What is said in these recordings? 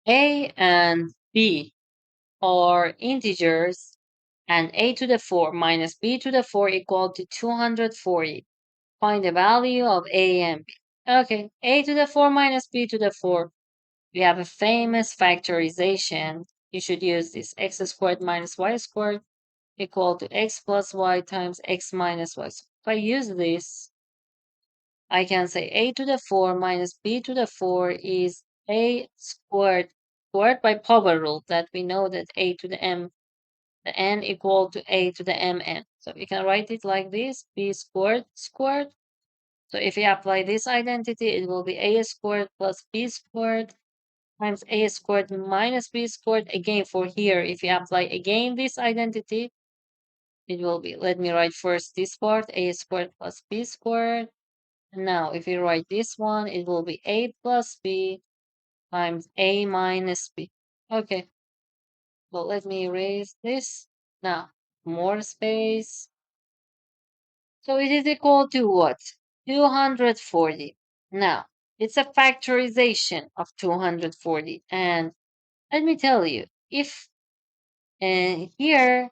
A and B are integers, and a to the 4 minus b to the 4 equal to 240. Find the value of a and b. Okay, a to the 4 minus b to the 4. We have a famous factorization. You should use this x squared minus y squared equal to x plus y times x minus y. So if I use this, I can say a to the 4 minus b to the 4 is a squared by power rule, that we know that a to the m, the n equal to a to the mn. So we can write it like this, b squared squared. So if we apply this identity, it will be a squared plus b squared times a squared minus b squared. Again, for here, if you apply again this identity, it will be, let me write first this part, a squared plus b squared. Now, if you write this one, it will be a plus b times a minus b. Okay, well, let me erase this. Now, more space. So it is equal to what? 240. Now, it's a factorization of 240. And let me tell you, if here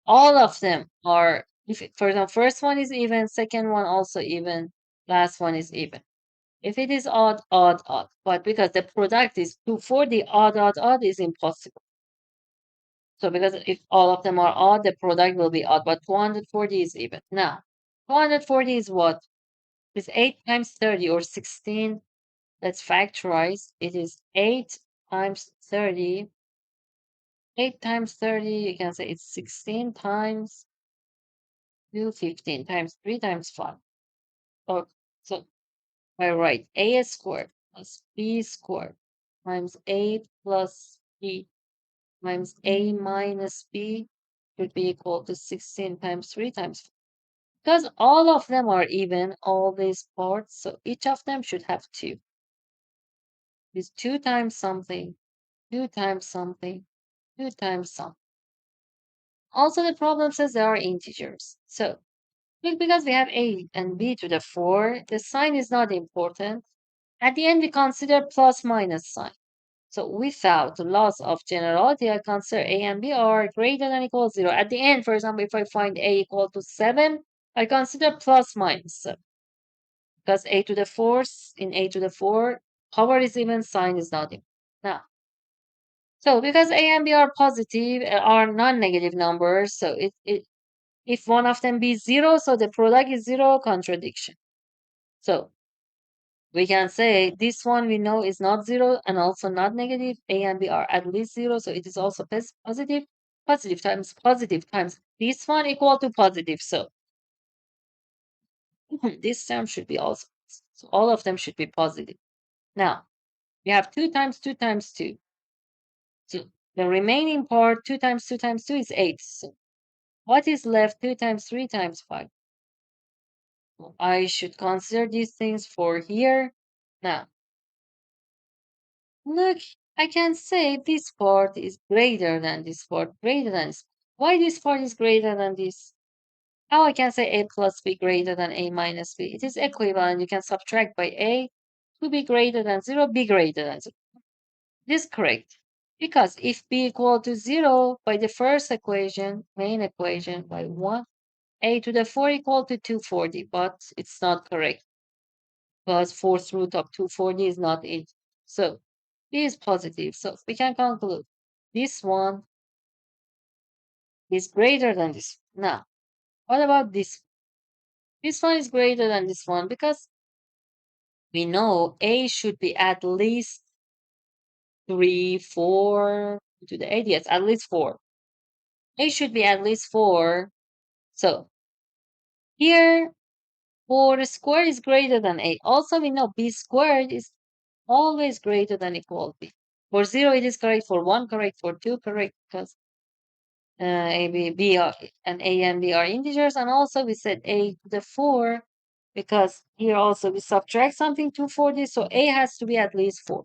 all of them are, if for the first one is even, second one also even, last one is even. If it is odd, odd, odd, but because the product is 240, odd, odd, odd is impossible. So because if all of them are odd, the product will be odd, but 240 is even. Now, 240 is what? It's 8 times 30 or 16. Let's factorize. It is 8 times 30. 8 times 30, you can say it's 16 times 2, 15 times 3 times 5. Oh, so I write a squared plus b squared times 8 plus b times a minus b should be equal to 16 times 3 times 4. Because all of them are even, all these parts, so each of them should have 2. It's 2 times something, 2 times something, 2 times something. Also, the problem says they are integers. So, because we have a and b to the 4, the sign is not important. At the end, we consider plus minus sign. So without loss of generality, I consider a and b are greater than equal to 0. At the end, for example, if I find a equal to 7, I consider plus minus 7. Because a to the 4th, in a to the 4, power is even, sign is not even. Now, so because a and b are positive, are non-negative numbers, so if one of them be 0, so the product is 0, contradiction. So we can say this one we know is not 0 and also not negative. A and B are at least 0, so it is also positive. Positive times this one equal to positive. So this term should be also, so all of them should be positive. Now, we have 2 times 2 times 2. So the remaining part, 2 times 2 times 2 is 8. So what is left? 2 times 3 times 5. So I should consider these things for here. Now, look, I can say this part is greater than this part, greater than this. Why this part is greater than this? How I can say a plus b greater than a minus b? It is equivalent. You can subtract by a to be greater than 0, b greater than 0. This is correct. Because if b equal to 0 by the first equation, main equation, by 1, a to the 4 equal to 240, but it's not correct. Because fourth root of 240 is not 8. So b is positive. So we can conclude this one is greater than this. Now, what about this? This one is greater than this one because we know a should be at least 3, 4 to the 8. Yes, at least 4. A should be at least 4. So here, 4 squared is greater than a. Also, we know b squared is always greater than equal to b. For 0, it is correct. For 1, correct. For 2, correct. Because a, b are, and a and b are integers. And also, we said a to the 4 because here also we subtract something 240. So a has to be at least 4.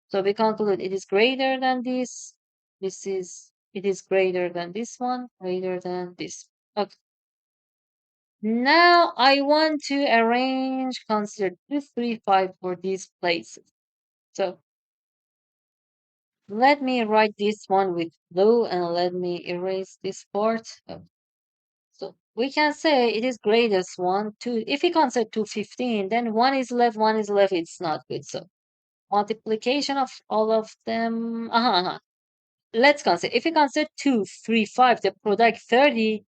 So we conclude it is greater than this. It is greater than this one, greater than this. Okay. Now I want to arrange, consider 2, 3, 5 for these places. So Let me write this one with blue and let me erase this part. So we can say it is greatest one. Two. If we consider 215, then one is left, one is left. It's not good. So multiplication of all of them. Let's consider. If we consider 2, 3, 5, the product 30.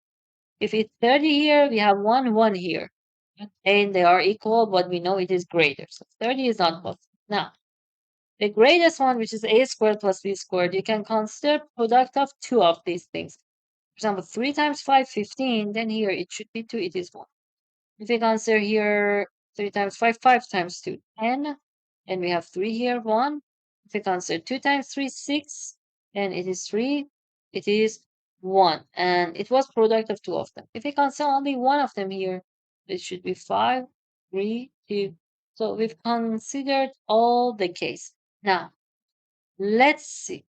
If it's 30 here, we have 1, 1 here. And they are equal, but we know it is greater. So 30 is not possible. Now, the greatest one, which is a squared plus b squared, you can consider product of two of these things. For example, 3 times 5, 15. Then here it should be 2, it is 1. If we consider here 3 times 5, 5 times 2, 10. And we have 3 here, 1. If we consider 2 times 3, 6. And it is 3, it is 1. And it was product of two of them. If we consider only one of them here, it should be 5, 3, 2. So we've considered all the case. Now, let's see.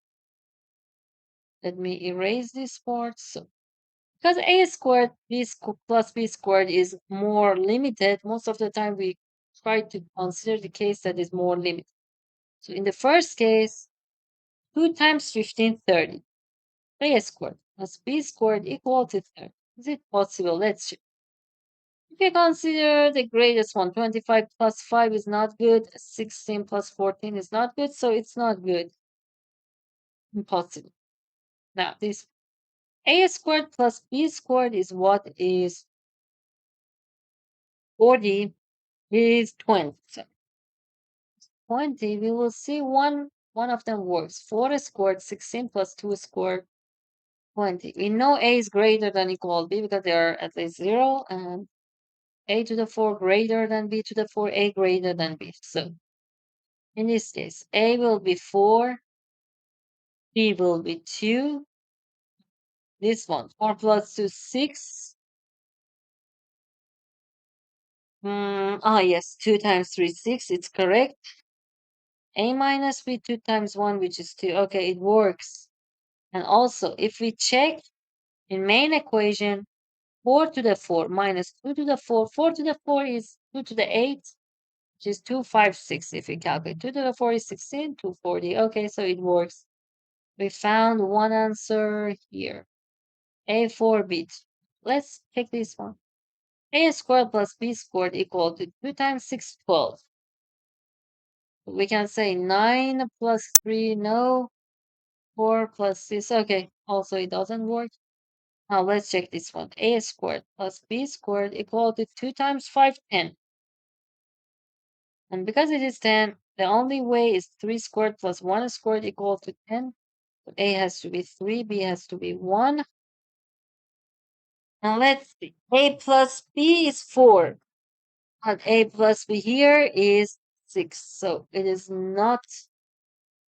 Let me erase this part. So because a squared plus b squared is more limited, most of the time we try to consider the case that is more limited. So in the first case, 2 times 15, 30. A squared plus b squared equal to 30. Is it possible? Let's check. If you consider the greatest one, 25 plus 5 is not good, 16 plus 14 is not good, so it's not good. Impossible. Now, this a squared plus b squared is what is 40 is 20. So 20, we will see one of them works. 4 squared, 16 plus 2 squared, 20. We know a is greater than equal b because they are at least 0, and a to the 4 greater than b to the 4, a greater than b. So in this case, a will be 4, b will be 2. This one, 4 plus 2, 6. Yes, 2 times 3, 6. It's correct. A minus b 2 times 1, which is 2. Okay, it works. And also, if we check in main equation, 4 to the 4 minus 2 to the 4. 4 to the 4 is 2 to the 8, which is 256 if we calculate. 2 to the 4 is 16, 240. Okay, so it works. We found one answer here. A4B. Let's take this one. A squared plus B squared equal to 2 times 6, 12. We can say 9 plus 3, no. 4 plus 6, okay. Also, it doesn't work. Now, let's check this one. A squared plus B squared equal to 2 times 5, 10. And because it is 10, the only way is 3 squared plus 1 squared equal to 10. So A has to be 3, B has to be 1. And let's see. A plus B is 4. And A plus B here is 6. So it is not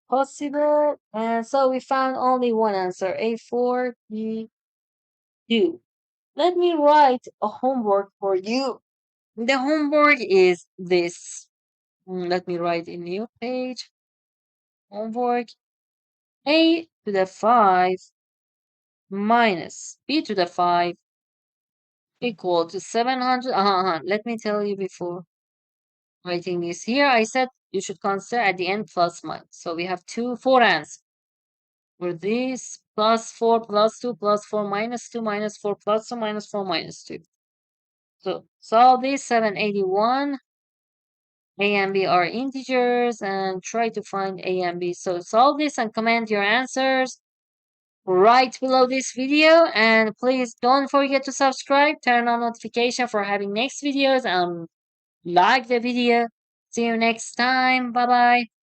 possible. And so we found only one answer. A4, B2. Let me write a homework for you. The homework is this. Let me write a new page. Homework. A to the 5 minus B to the 5 equal to 700. Let me tell you before writing this here. I said you should consider at the end plus minus. So we have 4 answers. For this, plus 4 plus 2 plus 4 minus 2 minus 4 plus 2 minus 4 minus 2. So solve this 781. A and B are integers and try to find A and B. So solve this and comment your answers right below this video. And please don't forget to subscribe, turn on notification for having next videos, and like the video. See you next time. Bye bye.